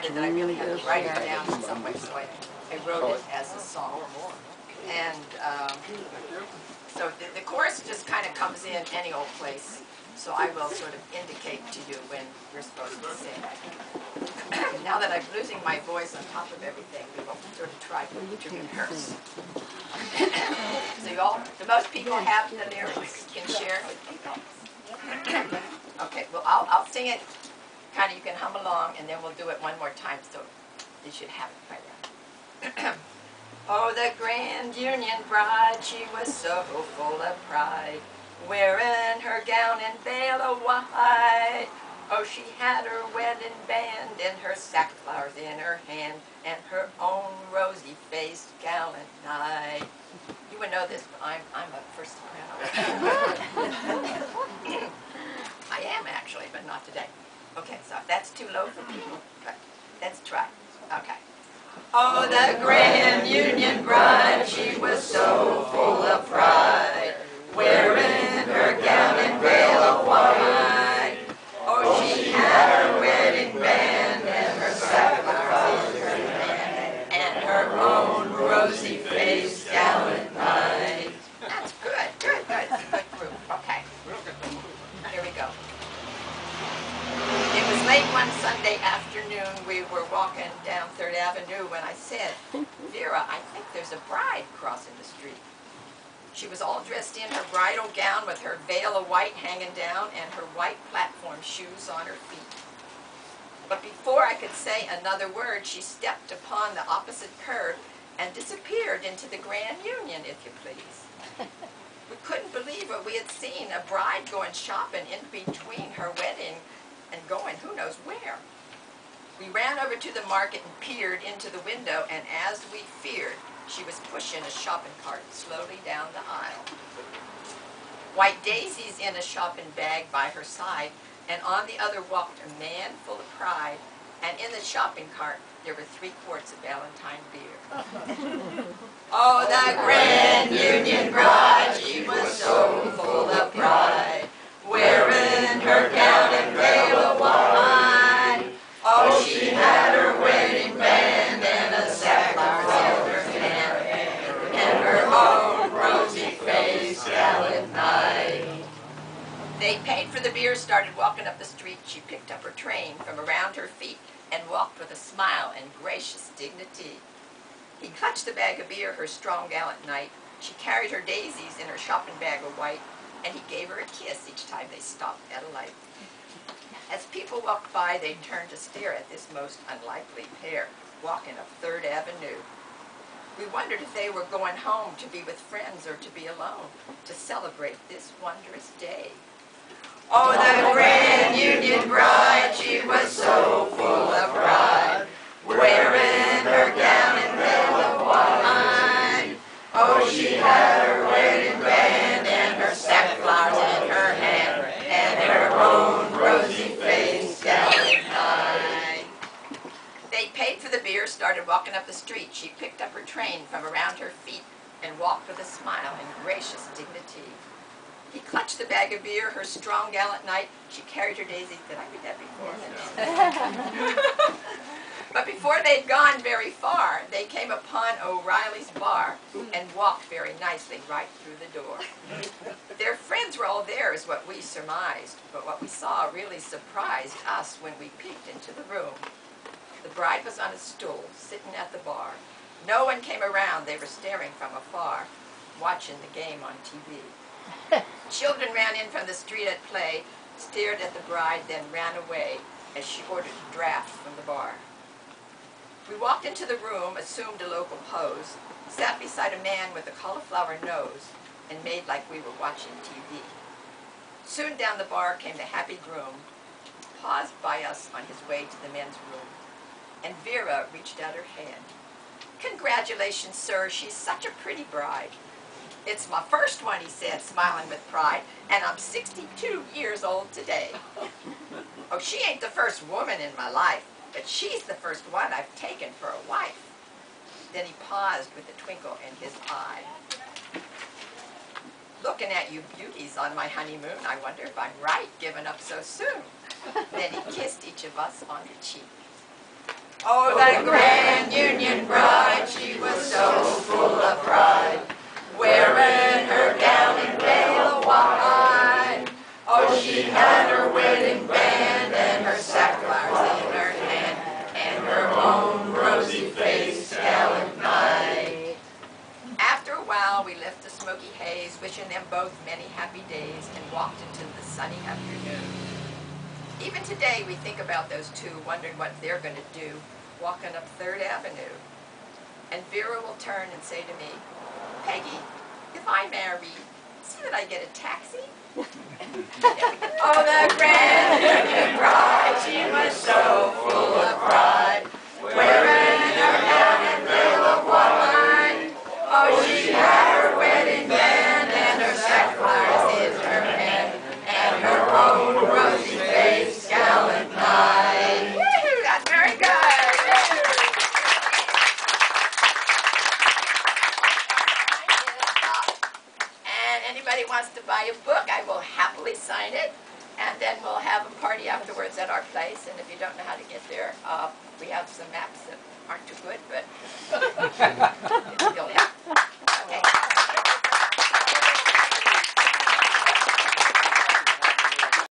decided that I really had to write it down in some way, so I wrote it as a song. And so the chorus just kind of comes in any old place, so I will sort of indicate to you when you're supposed to sing. Now that I'm losing my voice on top of everything, we will sort of try to rehearse. So you all, do most people have the lyrics? Can share with people? Okay, well I'll sing it, kind of you can hum along, and then we'll do it one more time, so you should have it by then. Oh, the grand Union bride, she was so full of pride, wearing her gown and veil of white. Oh, she had her wedding band and her sackflowers in her hand and her own rosy-faced gallant knight. You would know this, but I'm a first soprano. I am actually, but not today. Okay, so if that's too low for people, but let's try. Okay. Oh, the grand Union bride, she was so full of pride, wearing her gown and veil of white. Oh, she had her wedding band and her sackflowers in her hand and her own rosy-faced gallant knight. That's good, good, good. It's a good group. Okay. Here we go. It was late one Sunday afternoon. We were walking down 3rd Avenue when I said, Vera, I think there's a bride crossing the street. She was all dressed in her bridal gown with her veil of white hanging down and her white platform shoes on her feet. But before I could say another word, she stepped upon the opposite curb and disappeared into the Grand Union, if you please. We couldn't believe what we had seen, a bride going shopping in between her wedding and going who knows where. We ran over to the market and peered into the window, and as we feared, she was pushing a shopping cart slowly down the aisle. White daisies in a shopping bag by her side, and on the other walked a man full of pride, and in the shopping cart there were 3 quarts of Valentine beer. Oh, the Grand Union bride, she was so full of pride, wearing her gown and veil of white. Oh, she had her wedding band and a sackflower in her hand, and her own rosy-faced gallant knight. They paid for the beer, started walking up the street. She picked up her train from around her feet and walked with a smile and gracious dignity. He clutched the bag of beer, her strong gallant knight. She carried her daisies in her shopping bag of white, and he gave her a kiss each time they stopped at a light. As people walked by, they turned to stare at this most unlikely pair walking up 3rd Avenue. We wondered if they were going home to be with friends or to be alone, to celebrate this wondrous day. Oh, the Grand Union bride, she was so full of pride, wearing her gown and veil of white. Oh, she had her wedding band and her sackflowers in her hand, and her own rosy-faced gallant knight. They paid for the beer, started walking up the street. She picked up her train from around her feet and walked with a smile and gracious dignity. He clutched the bag of beer, her strong gallant knight. She carried her daisy. Did I read that before? But before they'd gone very far, they came upon O'Reilly's bar and walked very nicely right through the door. Their friends were all there is what we surmised, but what we saw really surprised us when we peeked into the room. The bride was on a stool, sitting at the bar. No one came around. They were staring from afar, watching the game on TV. Children ran in from the street at play, stared at the bride, then ran away as she ordered a draft from the bar. We walked into the room, assumed a local pose, sat beside a man with a cauliflower nose, and made like we were watching TV. Soon down the bar came the happy groom, paused by us on his way to the men's room, and Vera reached out her hand. "Congratulations, sir, she's such a pretty bride." "It's my first one," he said, smiling with pride, "and I'm 62 years old today." "Oh, she ain't the first woman in my life, but she's the first one I've taken for a wife." Then he paused with a twinkle in his eye. "Looking at you beauties on my honeymoon, I wonder if I'm right giving up so soon." Then he kissed each of us on the cheek. Oh, the grand Union bride, she was so full of pride, wearing her gown and veil of wine. Oh, she had her wedding band and her sackflowers in her hand, and her own rosy face gallant knight. After a while, we left the smoky haze, wishing them both many happy days, and walked into the sunny afternoon. Even today, we think about those two, wondering what they're going to do, walking up 3rd Avenue. And Vera will turn and say to me, Peggy, if I marry, see that I get a taxi? Oh, the grand Union bride, she was so full of pride, wearing her gown and veil of wine. Oh, she had her wedding band and her sackflowers in her hand, and her own rosy face gallant knight. Woo-hoo, that's very good. And anybody wants to buy a book, I will happily sign it. And then we'll have a party afterwards at our place. And if you don't know how to get there, we have some maps that aren't too good, but